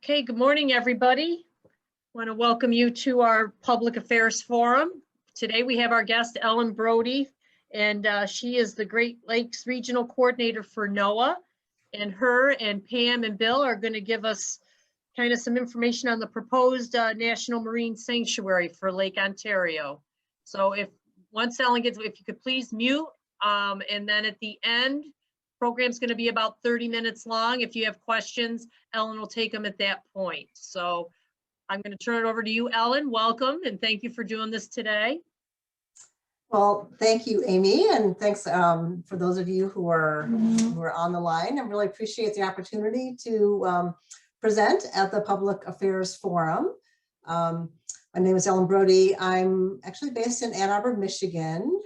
Okay, good morning, everybody. I want to welcome you to our Public Affairs Forum. Today we have our guest, Ellen Brody, and she is the Great Lakes Regional Coordinator for NOAA. And her and Pam and Bill are going to give us kind of some information on the proposed National Marine Sanctuary for Lake Ontario. So once Ellen gets, if you could please mute, and then at the end, program's going to be about 30 minutes long. If you have questions, Ellen will take them at that point. So I'm going to turn it over to you, Ellen. Welcome, and thank you for doing this today. Well, thank you, Amy, and thanks for those of you who are on the line. I really appreciate the opportunity to present at the Public Affairs Forum. My name is Ellen Brody. I'm actually based in Ann Arbor, Michigan.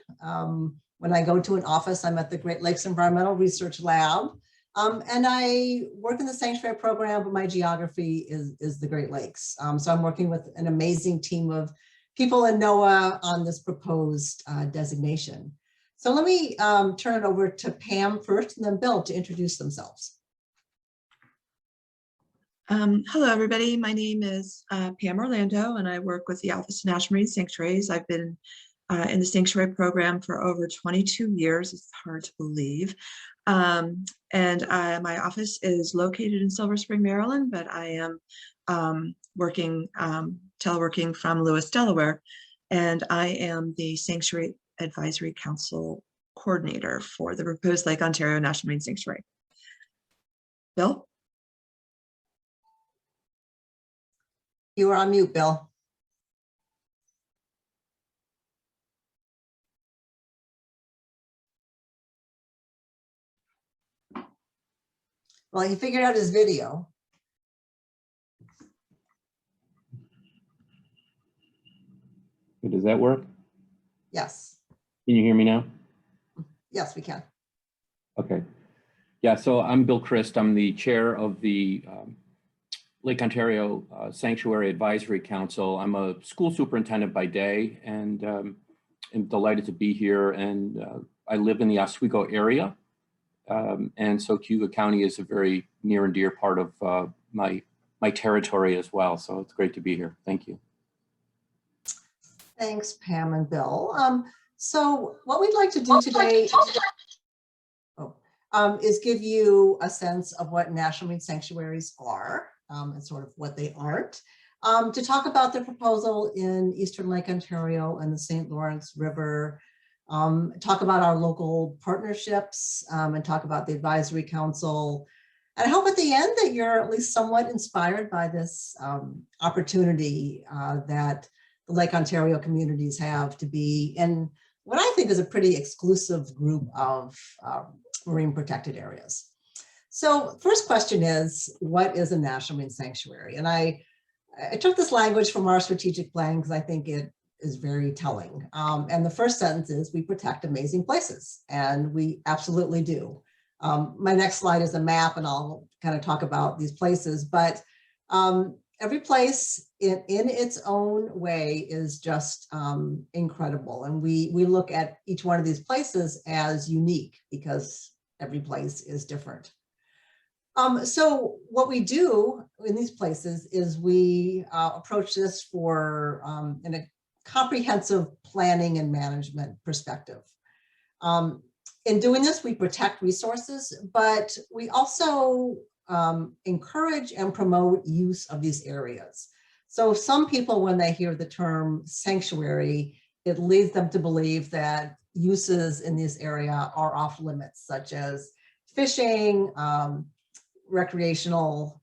When I go to an office, I'm at the Great Lakes Environmental Research Lab. And I work in the sanctuary program, but my geography is the Great Lakes. So I'm working with an amazing team of people in NOAA on this proposed designation. So let me turn it over to Pam first and then Bill to introduce themselves. Hello, everybody. My name is Pam Orlando, and I work with the Office of National Marine Sanctuaries. I've been in the sanctuary program for over 22 years. It's hard to believe. And my office is located in Silver Spring, Maryland, but I am teleworking from Lewis, Delaware. And I am the Sanctuary Advisory Council Coordinator for the proposed Lake Ontario National Marine Sanctuary. Bill? You are on mute, Bill. Well, he figured out his video. Does that work? Yes. Can you hear me now? Yes, we can. Okay. Yeah, so I'm Bill Crist. I'm the chair of the Lake Ontario Sanctuary Advisory Council. I'm a school superintendent by day, and I'm delighted to be here. And I live in the Oswego area. And so Cayuga County is a very near and dear part of my territory as well. So it's great to be here. Thank you. Thanks, Pam and Bill. So what we'd like to do today is give you a sense of what national marine sanctuaries are and sort of what they aren't. To talk about the proposal in Eastern Lake Ontario and the St. Lawrence River, talk about our local partnerships, and talk about the advisory council. And I hope at the end that you're at least somewhat inspired by this opportunity that the Lake Ontario communities have to be in what I think is a pretty exclusive group of marine protected areas. So first question is, what is a national marine sanctuary? And I took this language from our strategic plan because I think it is very telling. And the first sentence is, we protect amazing places, and we absolutely do. My next slide is a map, and I'll kind of talk about these places, but every place in its own way is just incredible. And we look at each one of these places as unique because every place is different. So what we do in these places is we approach this for in a comprehensive planning and management perspective. In doing this, we protect resources, but we also encourage and promote use of these areas. So some people, when they hear the term sanctuary, it leads them to believe that uses in this area are off limits, such as fishing, recreational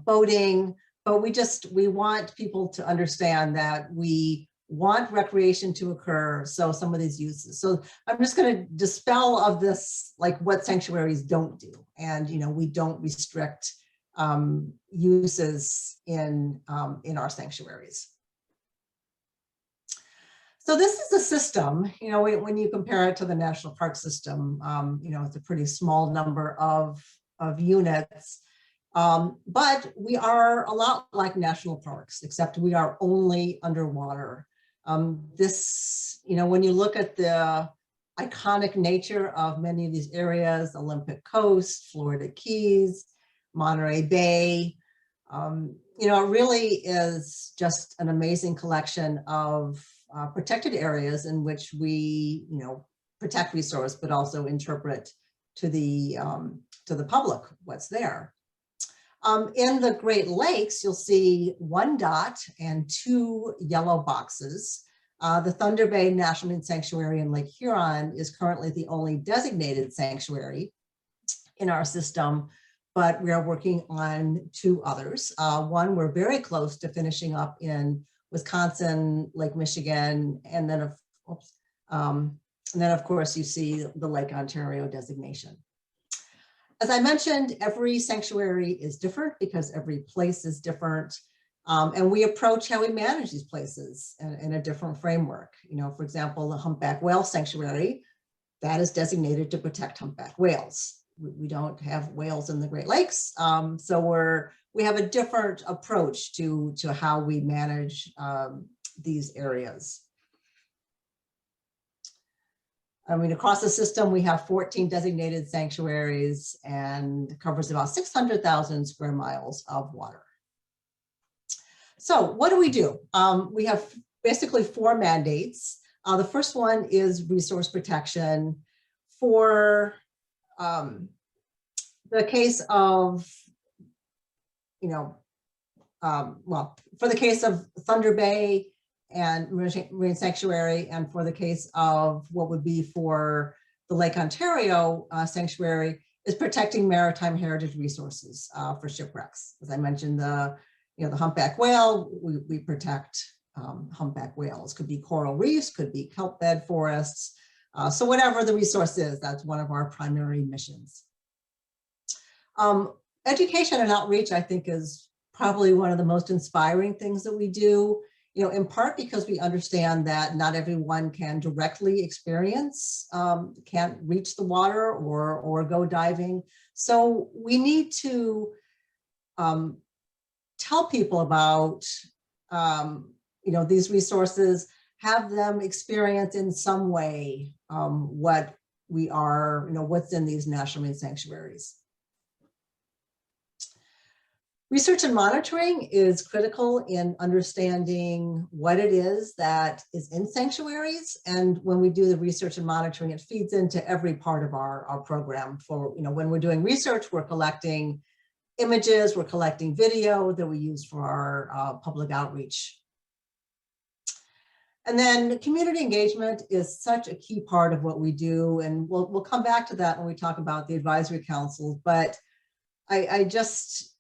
boating, but we want people to understand that we want recreation to occur, so some of these uses. So I'm just going to dispel of this, like what sanctuaries don't do. And, you know, we don't restrict uses in our sanctuaries. So this is a system, you know, when you compare it to the national park system, you know, it's a pretty small number of units. But we are a lot like national parks, except we are only underwater. This, you know, when you look at the iconic nature of many of these areas, Olympic Coast, Florida Keys, Monterey Bay. You know, it really is just an amazing collection of protected areas in which we, you know, protect resource, but also interpret to the public what's there. In the Great Lakes, you'll see one dot and two yellow boxes. The Thunder Bay National Marine Sanctuary in Lake Huron is currently the only designated sanctuary in our system, but we are working on two others. One we're very close to finishing up in Wisconsin, Lake Michigan, and then of course you see the Lake Ontario designation. As I mentioned, every sanctuary is different because every place is different. And we approach how we manage these places in a different framework. You know, for example, the Humpback Whale Sanctuary, that is designated to protect humpback whales. We don't have whales in the Great Lakes. So we have a different approach to how we manage these areas. I mean, across the system, we have 14 designated sanctuaries and covers about 600,000 square miles of water. So what do? We have basically four mandates. The first one is resource protection. For the case of, you know, for the case of Thunder Bay and Marine Sanctuary, and for the case of what would be for the Lake Ontario Sanctuary, is protecting maritime heritage resources for shipwrecks. As I mentioned, the humpback whale, we protect humpback whales. Could be coral reefs, could be kelp bed forests. So whatever the resource is, that's one of our primary missions. Education and outreach, I think, is probably one of the most inspiring things that we do. You know, in part because we understand that not everyone can directly experience, can't reach the water or go diving. So we need to tell people about, you know, these resources, have them experience in some way what we are, you know, what's in these national marine sanctuaries. Research and monitoring is critical in understanding what it is that is in sanctuaries. And when we do the research and monitoring, it feeds into every part of our program. For, you know, when we're doing research, we're collecting images, we're collecting video that we use for our public outreach. And then community engagement is such a key part of what we do. And we'll come back to that when we talk about the advisory councils, but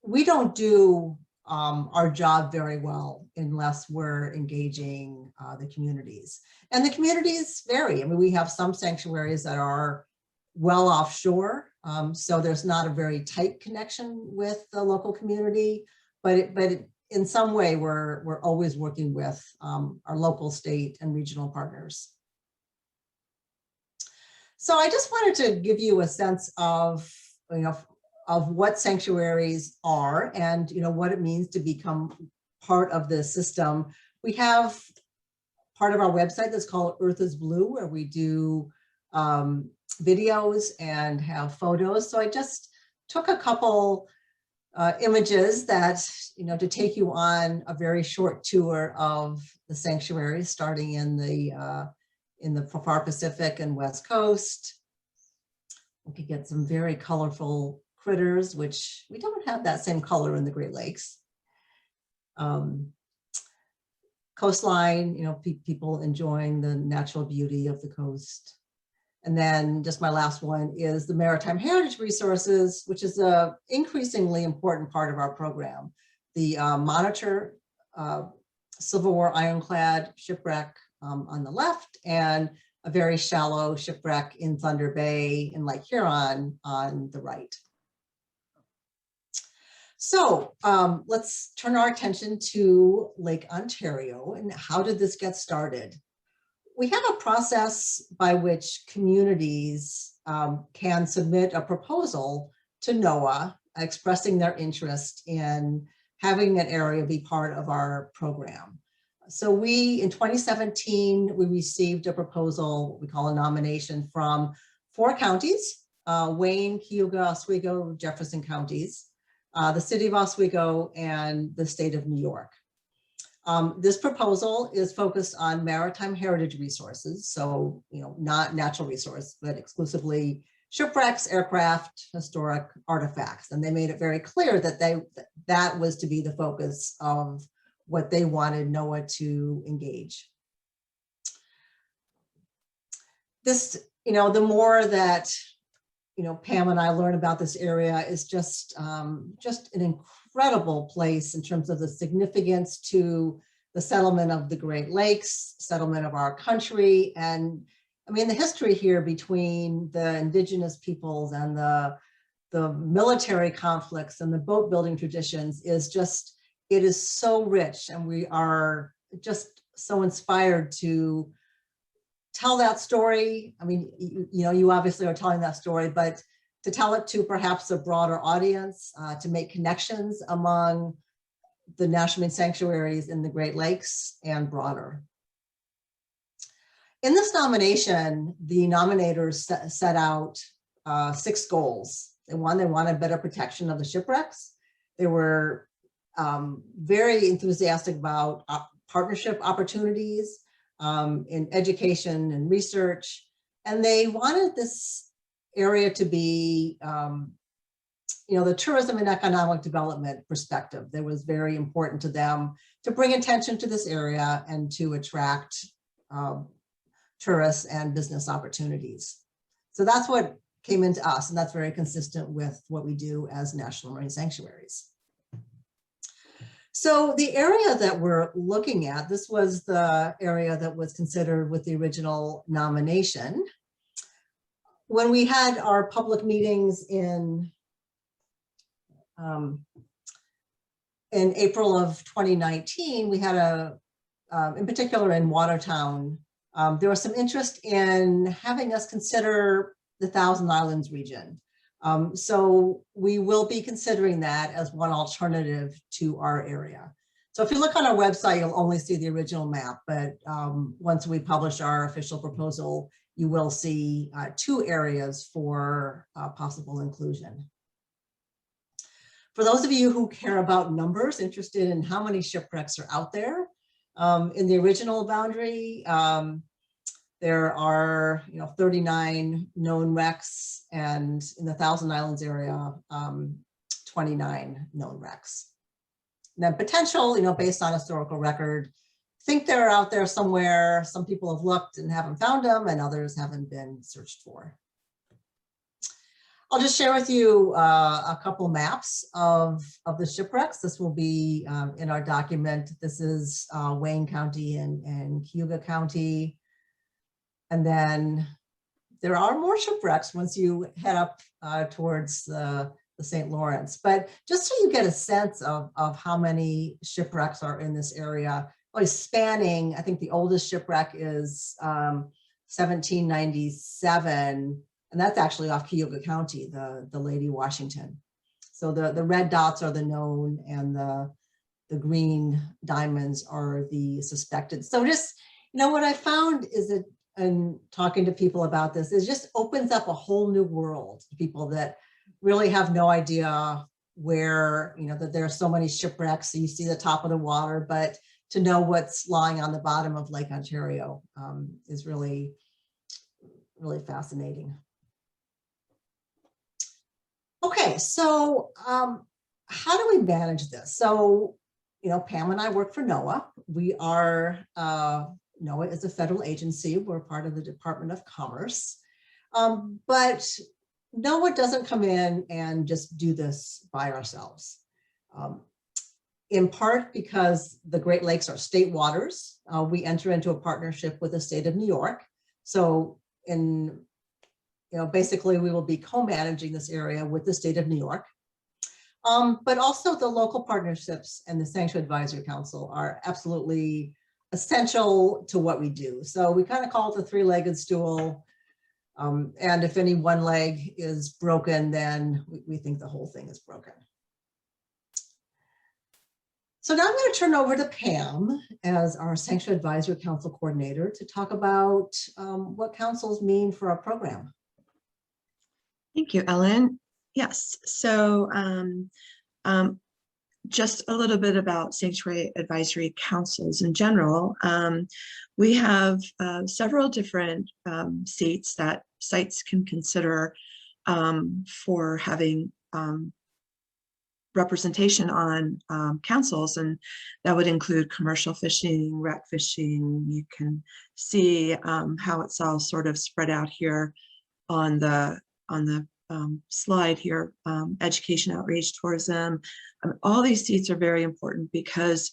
we don't do our job very well unless we're engaging the communities. And the communities vary. I mean, we have some sanctuaries that are well offshore, so there's not a very tight connection with the local community, but in some way we're always working with our local, state, and regional partners. So I just wanted to give you a sense of, you know, of what sanctuaries are and, you know, what it means to become part of the system. We have part of our website that's called Earth is Blue, where we do videos and have photos. So I just took a couple images that, you know, to take you on a very short tour of the sanctuary, starting in the far Pacific and West Coast. We could get some very colorful critters, which we don't have that same color in the Great Lakes. Coastline, you know, people enjoying the natural beauty of the coast. And then just my last one is the maritime heritage resources, which is a increasingly important part of our program. The monitor Civil War ironclad shipwreck on the left, and a very shallow shipwreck in Thunder Bay in Lake Huron on the right. So let's turn our attention to Lake Ontario and how did this get started? We have a process by which communities can submit a proposal to NOAA expressing their interest in having an area be part of our program. So in 2017, we received a proposal, what we call a nomination, from 4 counties, Wayne, Cayuga, Oswego, Jefferson counties. the city of Oswego, and the state of New York. This proposal is focused on maritime heritage resources, so not natural resource, but exclusively shipwrecks, aircraft, historic artifacts. And they made it very clear that that was to be the focus of what they wanted NOAA to engage. This, the more that Pam and I learn about this area, is just an incredible place in terms of the significance to the settlement of the Great Lakes, settlement of our country. And I mean, the history here between the indigenous peoples and the military conflicts and the boat building traditions is just, it is so rich. And we are just so inspired to tell that story. I mean, you obviously are telling that story, but to tell it to perhaps a broader audience, to make connections among the National Marine Sanctuaries in the Great Lakes and broader. In this nomination, the nominators set out 6 goals. They wanted better protection of the shipwrecks. They were very enthusiastic about partnership opportunities in education and research. And they wanted this area to be, the tourism and economic development perspective. That was very important to them, to bring attention to this area and to attract tourists and business opportunities. So that's what came into us, and that's very consistent with what we do as National Marine Sanctuaries. So the area that we're looking at, this was the area that was considered with the original nomination. When we had our public meetings in April of 2019, we had in particular in Watertown, there was some interest in having us consider the Thousand Islands region. So we will be considering that as one alternative to our area. So if you look on our website, you'll only see the original map, but once we publish our official proposal, you will see 2 areas for possible inclusion. For those of you who care about numbers, interested in how many shipwrecks are out there, in the original boundary, there are 39 known wrecks, and in the Thousand Islands area, 29 known wrecks. And then potential, based on historical record, think they're out there somewhere. Some people have looked and haven't found them, and others haven't been searched for. I'll just share with you a couple maps of the shipwrecks. This will be in our document. This is Wayne County and Cayuga County. And then there are more shipwrecks once you head up towards the St. Lawrence. But just so you get a sense of how many shipwrecks are in this area, spanning, I think the oldest shipwreck is 1797. And that's actually off Cayuga County, the Lady Washington. So the red dots are the known, and the green diamonds are the suspected. So just, what I found is that, and talking to people about this, is just opens up a whole new world to people that really have no idea where, that there are so many shipwrecks. So you see the top of the water, but to know what's lying on the bottom of Lake Ontario is really, really fascinating. Okay, so how do we manage this? So, Pam and I work for NOAA. We are, NOAA is a federal agency. We're part of the Department of Commerce. But NOAA doesn't come in and just do this by ourselves. In part because the Great Lakes are state waters. We enter into a partnership with the state of New York. So basically we will be co-managing this area with the state of New York. But also the local partnerships and the Sanctuary Advisory Council are absolutely essential to what we do. So we kind of call it the 3-legged stool. And if any one leg is broken, then we think the whole thing is broken. So now I'm going to turn over to Pam as our Sanctuary Advisory Council coordinator to talk about what councils mean for our program. Thank you, Ellen. Yes, so Just a little bit about sanctuary advisory councils in general. We have several different seats that sites can consider for having representation on councils, and that would include commercial fishing, rec fishing. You can see how it's all sort of spread out here on the slide here. Education, outreach, tourism. All these seats are very important because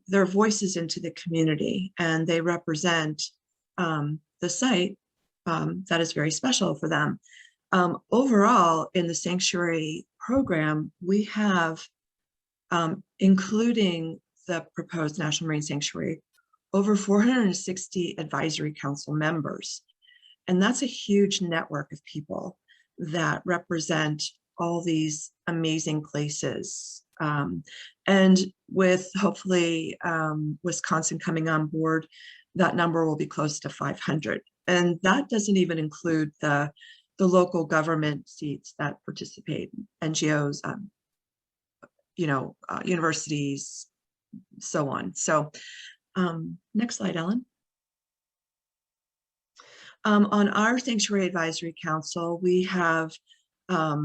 they're voices into the community, and they represent the site that is very special for them. Overall, in the sanctuary program, we have, including the proposed National Marine Sanctuary, over 460 advisory council members. And that's a huge network of people that represent all these amazing places. And with hopefully Wisconsin coming on board, that number will be close to 500. And that doesn't even include the local government seats that participate, NGOs, universities, so on. So next slide, Ellen. On our Sanctuary Advisory Council, we have a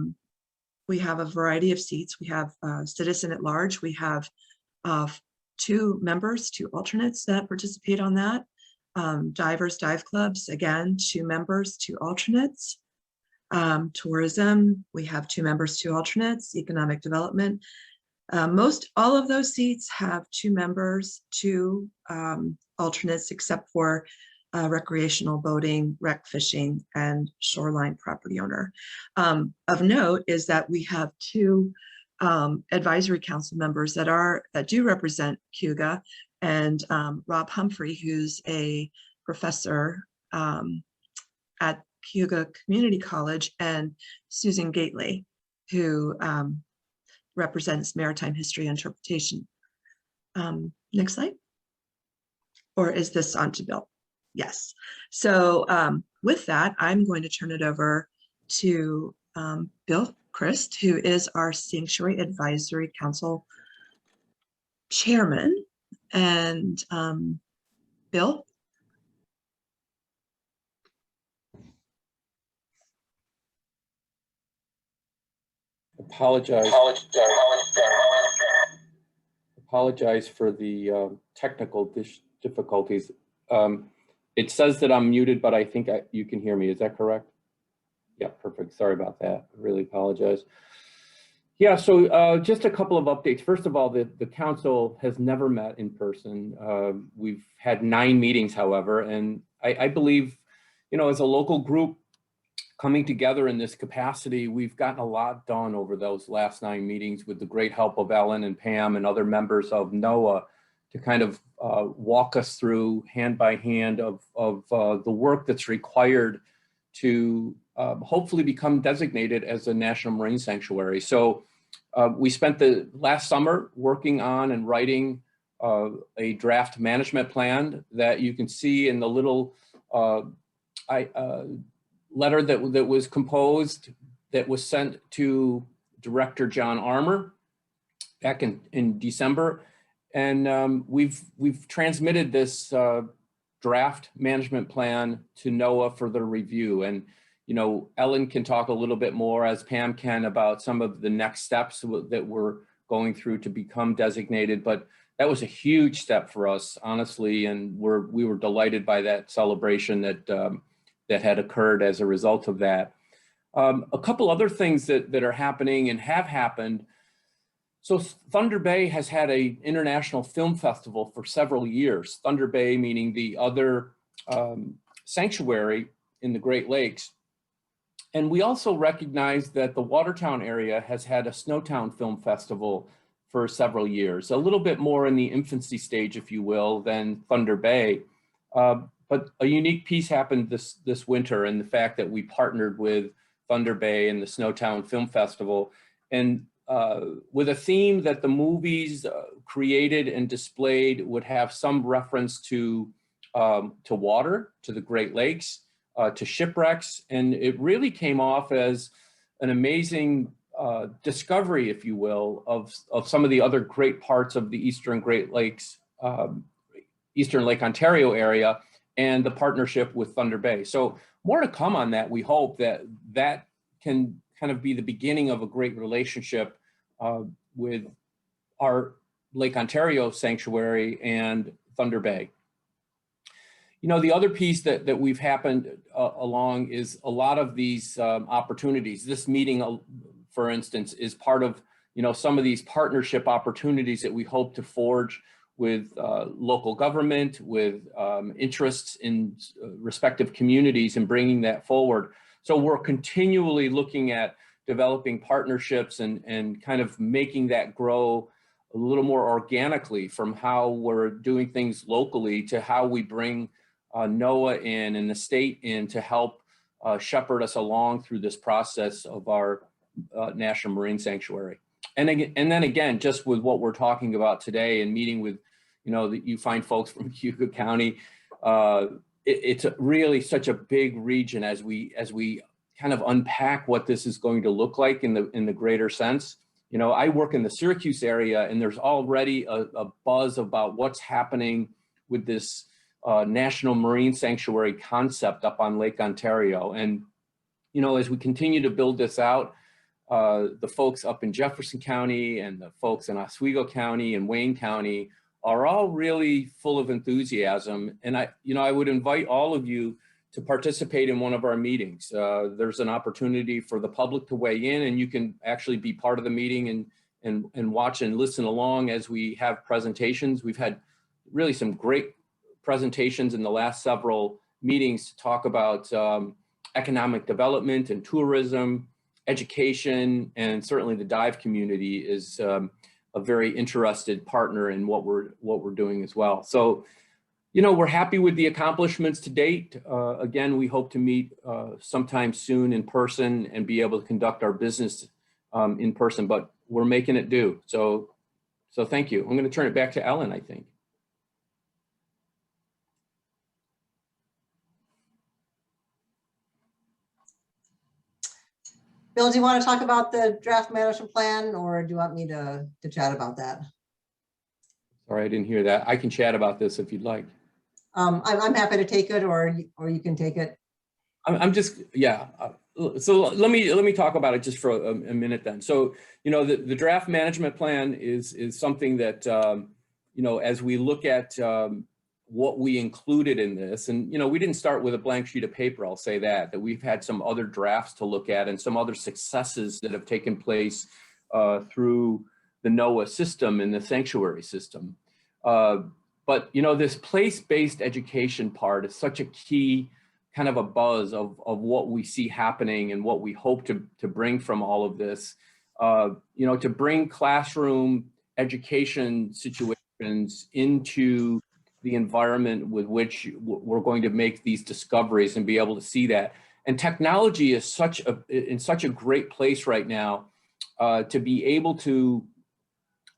variety of seats. We have citizen at large. We have 2 members, 2 alternates that participate on that. Divers, dive clubs, again, 2 members, 2 alternates. Tourism, we have 2 members, 2 alternates. Economic development, all of those seats have 2 members, 2 alternates, except for recreational boating, rec fishing, and shoreline property owner. Of note is that we have 2 advisory council members that do represent Cayuga, and Rob Humphrey, who's a professor at Cayuga Community College, and Susan Gately, who represents maritime history and interpretation. Next slide. Or is this on to Bill? Yes. So with that, I'm going to turn it over to Bill Crist, who is our Sanctuary Advisory Council Chairman. And Bill? Apologize for the technical difficulties. It says that I'm muted, but I think you can hear me. Is that correct? Yeah, perfect. Sorry about that. I really apologize. Yeah, so just a couple of updates. First of all, the council has never met in person. We've had 9 meetings, however, and I believe, as a local group coming together in this capacity, we've gotten a lot done over those last 9 meetings with the great help of Ellen and Pam and other members of NOAA to kind of walk us through hand by hand of the work that's required to hopefully become designated as a National Marine Sanctuary. So we spent the last summer working on and writing a draft management plan that you can see in the little letter that was composed, that was sent to Director John Armour back in December. And we've transmitted this draft management plan to NOAA for their review. And, Ellen can talk a little bit more, as Pam can, about some of the next steps that we're going through to become designated. But that was a huge step for us, honestly. And we were delighted by that celebration that had occurred as a result of that. A couple other things that are happening and have happened. So Thunder Bay has had an international film festival for several years. Thunder Bay meaning the other sanctuary in the Great Lakes. And we also recognize that the Watertown area has had a Snowtown Film Festival for several years, a little bit more in the infancy stage, if you will, than Thunder Bay. But a unique piece happened this winter, in the fact that we partnered with Thunder Bay and the Snowtown Film Festival, and with a theme that the movies created and displayed would have some reference to water, to the Great Lakes, to shipwrecks. And it really came off as an amazing discovery, if you will, of some of the other great parts of the Eastern Great Lakes, Eastern Lake Ontario area, and the partnership with Thunder Bay. So more to come on that. We hope that that can kind of be the beginning of a great relationship with our Lake Ontario Sanctuary and Thunder Bay. You know, the other piece that we've happened along is a lot of these opportunities. This meeting, for instance, is part of, you know, some of these partnership opportunities that we hope to forge with local government, with interests in respective communities and bringing that forward. So we're continually looking at developing partnerships and kind of making that grow a little more organically from how we're doing things locally to how we bring NOAA in and the state in to help shepherd us along through this process of our National Marine Sanctuary. And then again, just with what we're talking about today and meeting with, you know, that you find folks from Cayuga County, it's really such a big region as we kind of unpack what this is going to look like in the greater sense. You know, I work in the Syracuse area, and there's already a buzz about what's happening with this National Marine Sanctuary concept up on Lake Ontario. And, you know, as we continue to build this out, the folks up in Jefferson County and the folks in Oswego County and Wayne County are all really full of enthusiasm. And I would invite all of you to participate in one of our meetings. There's an opportunity for the public to weigh in, and you can actually be part of the meeting and watch and listen along as we have presentations. We've had really some great presentations in the last several meetings to talk about economic development and tourism, education, and certainly the dive community is a very interested partner in what we're doing as well. So, you know, we're happy with the accomplishments to date. Again, we hope to meet sometime soon in person and be able to conduct our business in person, but we're making it do. So thank you. I'm going to turn it back to Ellen, I think. Bill, do you want to talk about the draft management plan, or do you want me to chat about that? Sorry, I didn't hear that. I can chat about this if you'd like. I'm happy to take it, or you can take it. I'm just, yeah. So let me talk about it just for a minute then. So, you know, the draft management plan is something that, you know, as we look at what we included in this, and, you know, we didn't start with a blank sheet of paper, I'll say that we've had some other drafts to look at and some other successes that have taken place through the NOAA system and the sanctuary system. But, you know, this place-based education part is such a key kind of a buzz of what we see happening and what we hope to bring from all of this, you know, to bring classroom education situations into the environment with which we're going to make these discoveries and be able to see that. And technology is in such a great place right now to be able to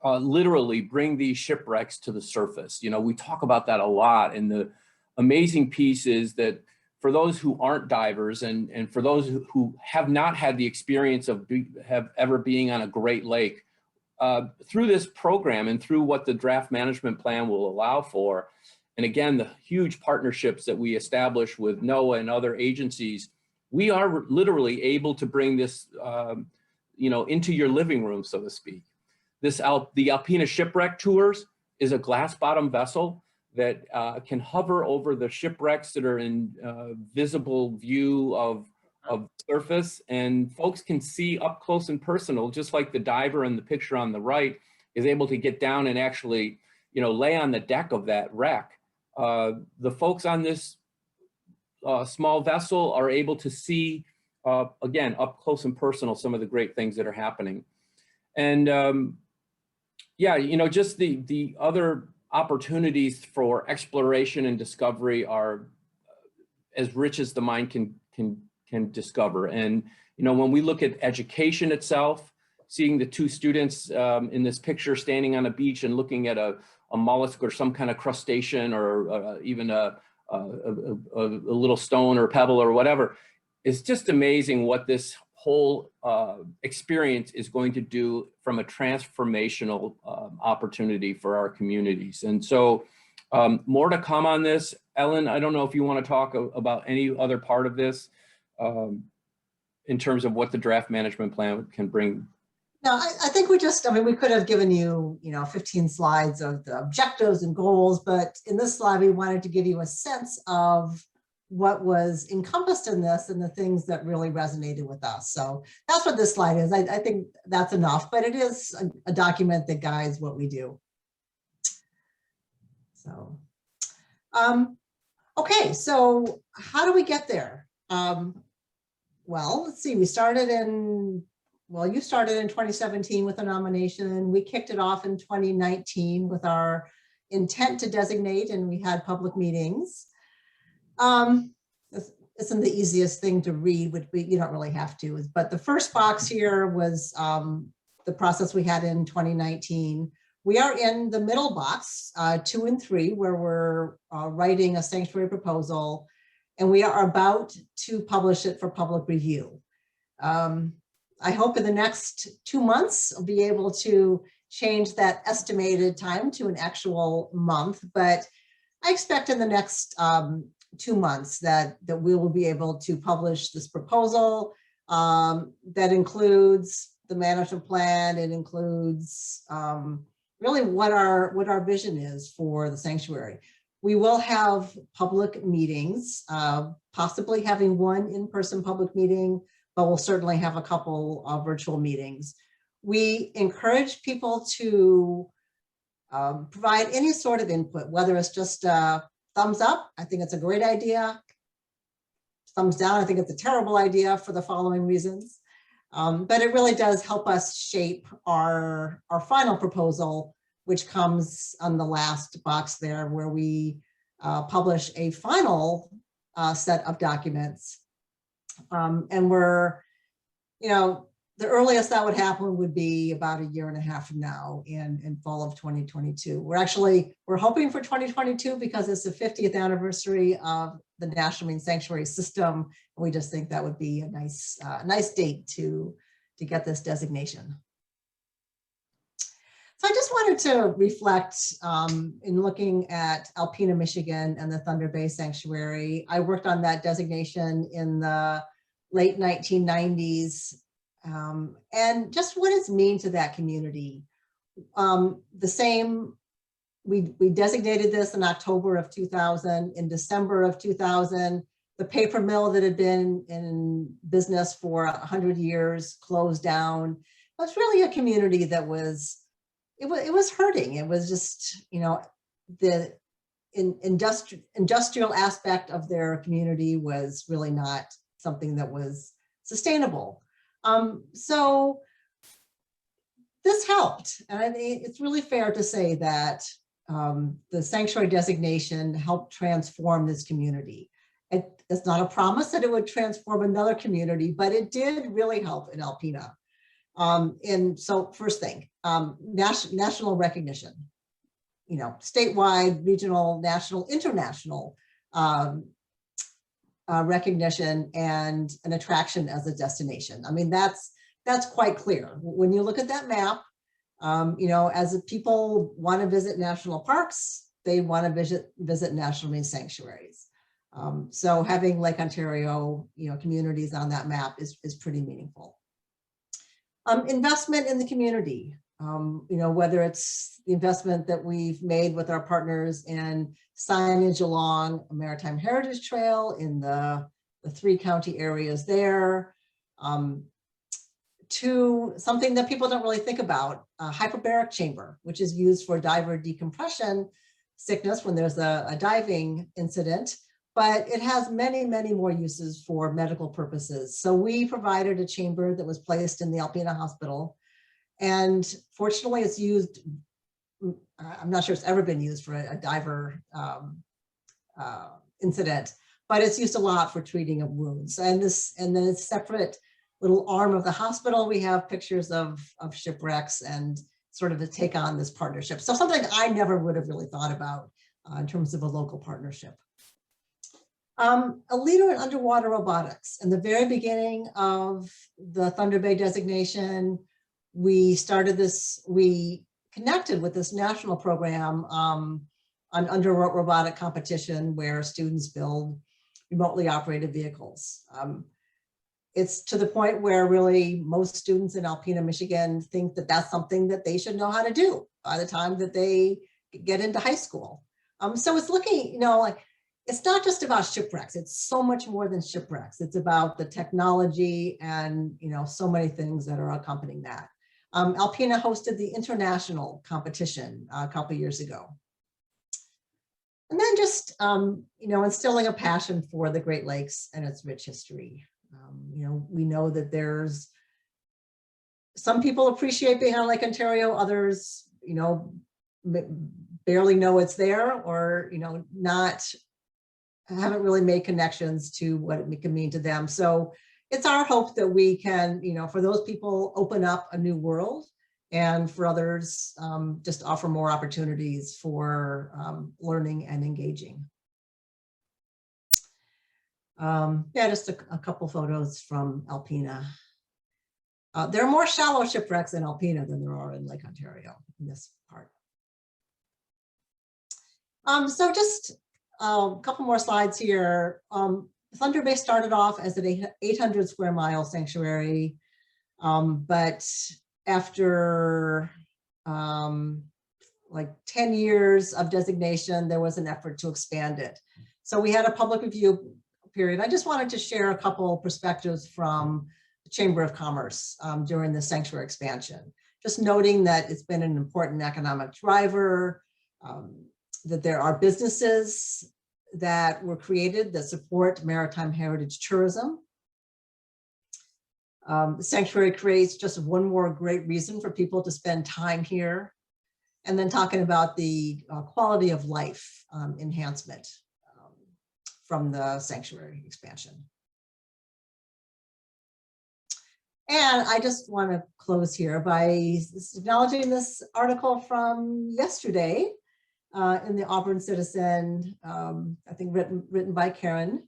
literally bring these shipwrecks to the surface. You know, we talk about that a lot, and the amazing piece is that for those who aren't divers and for those who have not had the experience of ever being on a Great Lake, through this program and through what the draft management plan will allow for, and again, the huge partnerships that we establish with NOAA and other agencies, we are literally able to bring this, you know, into your living room, so to speak. The Alpina Shipwreck Tours is a glass bottom vessel that can hover over the shipwrecks that are in visible view of surface, and folks can see up close and personal, just like the diver in the picture on the right is able to get down and actually, you know, lay on the deck of that wreck. The folks on this small vessel are able to see, again, up close and personal, some of the great things that are happening. And yeah, you know, just the other opportunities for exploration and discovery are as rich as the mind can discover. And, you know, when we look at education itself, seeing the two students in this picture standing on a beach and looking at a mollusk or some kind of crustacean or even a little stone or pebble or whatever, it's just amazing what this whole experience is going to do from a transformational opportunity for our communities. And so more to come on this. Ellen, I don't know if you want to talk about any other part of this in terms of what the draft management plan can bring. No, I think we could have given you, 15 slides of the objectives and goals, but in this slide, we wanted to give you a sense of what was encompassed in this and the things that really resonated with us. So that's what this slide is. I think that's enough, but it is a document that guides what we do. So, okay, so how do we get there? Well, let's see, you started in 2017 with a nomination. We kicked it off in 2019 with our intent to designate, and we had public meetings. This isn't the easiest thing to read, which you don't really have to, but the first box here was the process we had in 2019. We are in the middle box, 2 and 3, where we're writing a sanctuary proposal, and we are about to publish it for public review. I hope in the next 2 months, I'll be able to change that estimated time to an actual month, but I expect in the next 2 months that we will be able to publish this proposal that includes the management plan. It includes really what our vision is for the sanctuary. We will have public meetings, possibly having one in-person public meeting, but we'll certainly have a couple of virtual meetings. We encourage people to provide any sort of input, whether it's just a thumbs up, I think it's a great idea. Thumbs down, I think it's a terrible idea for the following reasons. But it really does help us shape our final proposal, which comes on the last box there, where we publish a final set of documents. And we're, the earliest that would happen would be about 1.5 years from now in fall of 2022. We're hoping for 2022 because it's the 50th anniversary of the National Marine Sanctuary System. We just think that would be a nice date to get this designation. So I just wanted to reflect in looking at Alpena, Michigan and the Thunder Bay Sanctuary. I worked on that designation in the late 1990s. And just what it's mean to that community. We designated this in October of 2000. In December of 2000, the paper mill that had been in business for 100 years closed down. It was really a community that was hurting. It was just, the industrial aspect of their community was really not something that was sustainable. So this helped, and I think it's really fair to say that the sanctuary designation helped transform this community. It's not a promise that it would transform another community, but it did really help in Alpena. And so first thing, national recognition, statewide, regional, national, international recognition and an attraction as a destination. I mean, that's quite clear. When you look at that map, as people want to visit national parks, they want to visit national marine sanctuaries. So having Lake Ontario, communities on that map is pretty meaningful. Investment in the community, whether it's the investment that we've made with our partners in signage along a Maritime Heritage Trail in the 3 county areas there, to something that people don't really think about, a hyperbaric chamber, which is used for diver decompression sickness when there's a diving incident, but it has many, many more uses for medical purposes. So we provided a chamber that was placed in the Alpena Hospital, and fortunately it's used, I'm not sure it's ever been used for a diver incident, but it's used a lot for treating of wounds. And then a separate little arm of the hospital, we have pictures of shipwrecks and sort of to take on this partnership. So something I never would have really thought about in terms of a local partnership. A leader in underwater robotics. In the very beginning of the Thunder Bay designation, we connected with this national program on underwater robotic competition where students build remotely operated vehicles. It's to the point where really most students in Alpena, Michigan think that that's something that they should know how to do by the time that they get into high school. So it's looking, like, it's not just about shipwrecks. It's so much more than shipwrecks. It's about the technology and, so many things that are accompanying that. Alpena hosted the international competition a couple years ago. And then just, instilling a passion for the Great Lakes and its rich history. We know that there's some people appreciate being on Lake Ontario, others, barely know it's there or, haven't really made connections to what it can mean to them. So it's our hope that we can, for those people, open up a new world, and for others, just offer more opportunities for learning and engaging. Just a couple photos from Alpena. There are more shallow shipwrecks in Alpena than there are in Lake Ontario in this part. So just a couple more slides here. Thunder Bay started off as an 800 square mile sanctuary, but after like 10 years of designation, there was an effort to expand it. So we had a public review period. I just wanted to share a couple perspectives from the Chamber of Commerce during the sanctuary expansion. Just noting that it's been an important economic driver, that there are businesses that were created that support maritime heritage tourism. The sanctuary creates just one more great reason for people to spend time here. And then talking about the quality of life enhancement from the sanctuary expansion. And I just want to close here by acknowledging this article from yesterday in the Auburn Citizen, I think written by Karen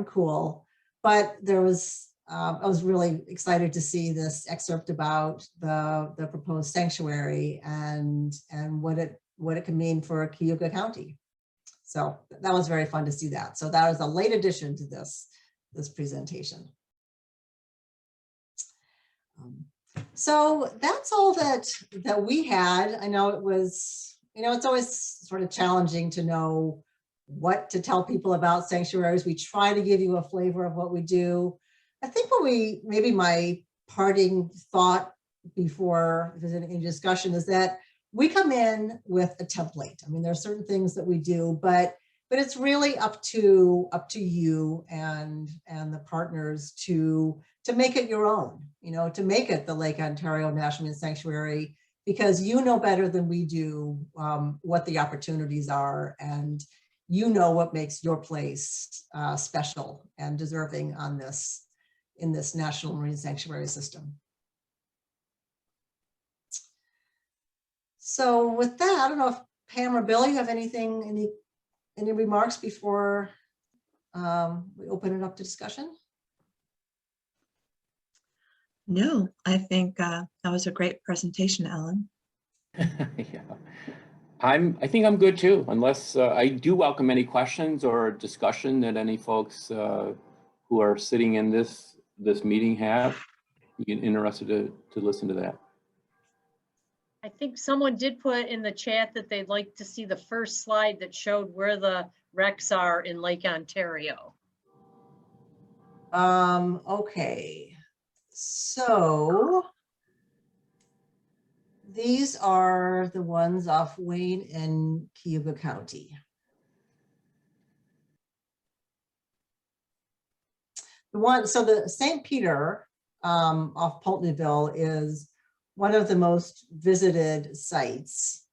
Cool. But there was, I was really excited to see this excerpt about the proposed sanctuary and what it can mean for Cayuga County. So that was very fun to see that. So that was a late addition to this presentation. So that's all that we had. I know it was, it's always sort of challenging to know what to tell people about sanctuaries. We try to give you a flavor of what we do. I think maybe my parting thought before there's any discussion is that we come in with a template. I mean, there are certain things that we do, but it's really up to you and the partners to make it your own, to make it the Lake Ontario National Marine Sanctuary, because you know better than we do what the opportunities are, and what makes your place special and deserving in this National Marine Sanctuary system. So with that, I don't know if Pam or Bill, you have any remarks before we open it up to discussion? No, I think that was a great presentation, Ellen. Yeah, I think I'm good too, unless I do welcome any questions or discussion that any folks who are sitting in this meeting have. You're interested to listen to that. I think someone did put in the chat that they'd like to see the first slide that showed where the wrecks are in Lake Ontario. Okay. So these are the ones off Wayne and Cayuga County. So the St. Peter off Pulteneyville is one of the most visited sites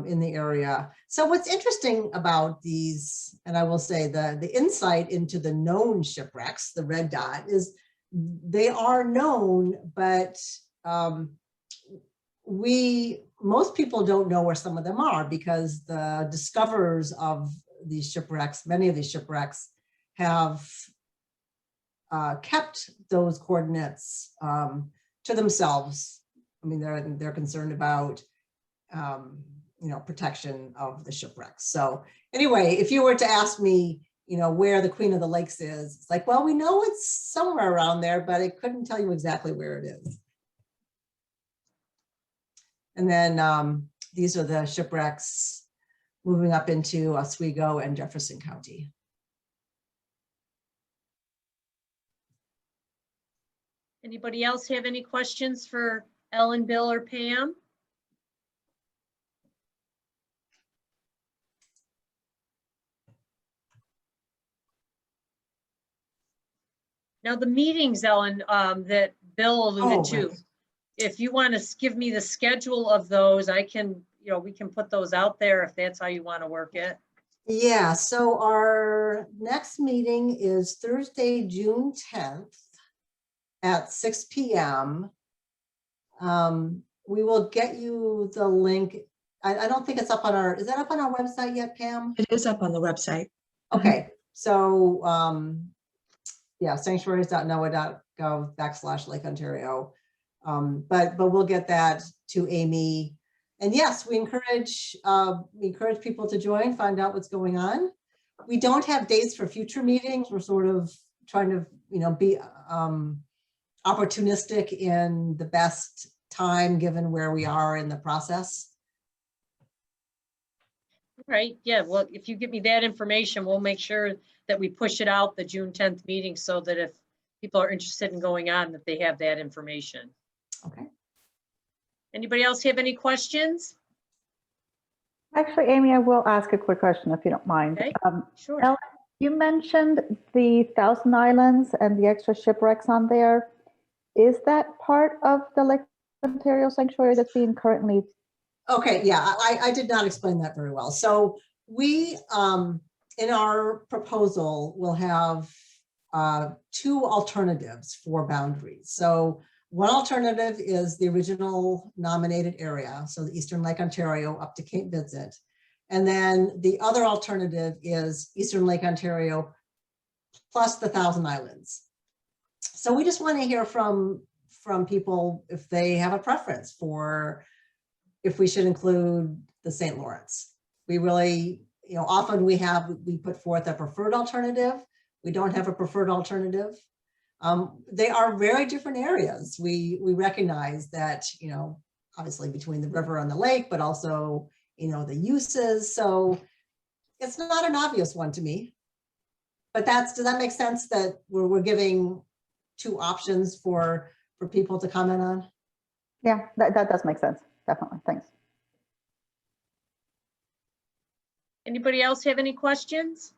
in the area. So what's interesting about these, and I will say the insight into the known shipwrecks, the red dot, is they are known, but most people don't know where some of them are, because the discoverers of these shipwrecks, many of these shipwrecks have kept those coordinates to themselves. I mean, they're concerned about protection of the shipwrecks. So anyway, if you were to ask me, where the Queen of the Lakes is, it's like, well, we know it's somewhere around there, but I couldn't tell you exactly where it is. And then these are the shipwrecks moving up into Oswego and Jefferson County. Anybody else have any questions for Ellen, Bill, or Pam? Now the meetings, Ellen, that Bill alluded to, right. if you want to give me the schedule of those, I can, we can put those out there if that's how you want to work it. Yeah, so our next meeting is Thursday, June 10th at 6 p.m. We will get you the link. I don't think it's up on our, is that up on our website yet, Pam? It is up on the website. Okay, so yeah, sanctuaries.noaa.gov/Lake Ontario. But we'll get that to Amy. And yes, we encourage people to join, find out what's going on. We don't have dates for future meetings. We're sort of trying to, be opportunistic in the best time given where we are in the process. Right, yeah, well, if you give me that information, we'll make sure that we push it out the June 10th meeting so that if people are interested in going on, that they have that information. Okay. Anybody else have any questions? Actually, Amy, I will ask a quick question if you don't mind. Okay, sure. Ellen, you mentioned the Thousand Islands and the extra shipwrecks on there. Is that part of the Lake Ontario Sanctuary that's being currently? Okay, yeah, I did not explain that very well. So we, in our proposal, will have two alternatives for boundaries. So one alternative is the original nominated area, so the Eastern Lake Ontario up to Cape Vincent. And then the other alternative is Eastern Lake Ontario plus the Thousand Islands. So we just want to hear from people if they have a preference for if we should include the St. Lawrence. We really, often we put forth a preferred alternative. We don't have a preferred alternative. They are very different areas. We recognize that, obviously between the river and the lake, but also, the uses. So it's not an obvious one to me. But does that make sense that we're giving two options for people to comment on? Yeah, that does make sense. Definitely. Thanks. Anybody else have any questions?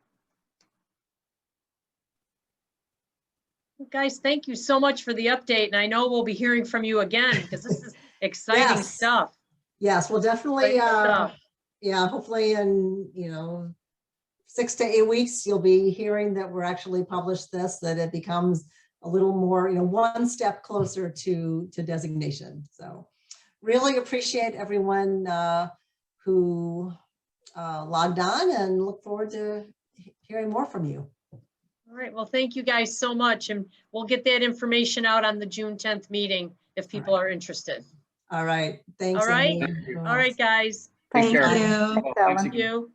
Guys, thank you so much for the update. And I know we'll be hearing from you again because this is exciting stuff. Yes, we'll definitely, yeah, hopefully in, 6 to 8 weeks, you'll be hearing that we're actually published this, that it becomes a little more, one step closer to designation. So really appreciate everyone who logged on and look forward to hearing more from you. All right, well, thank you guys so much. And we'll get that information out on the June 10th meeting if people are interested. All right, thanks. All right, Amy. all right, guys. Thank care. you. Thank you. Thanks, Ellen. Thank you.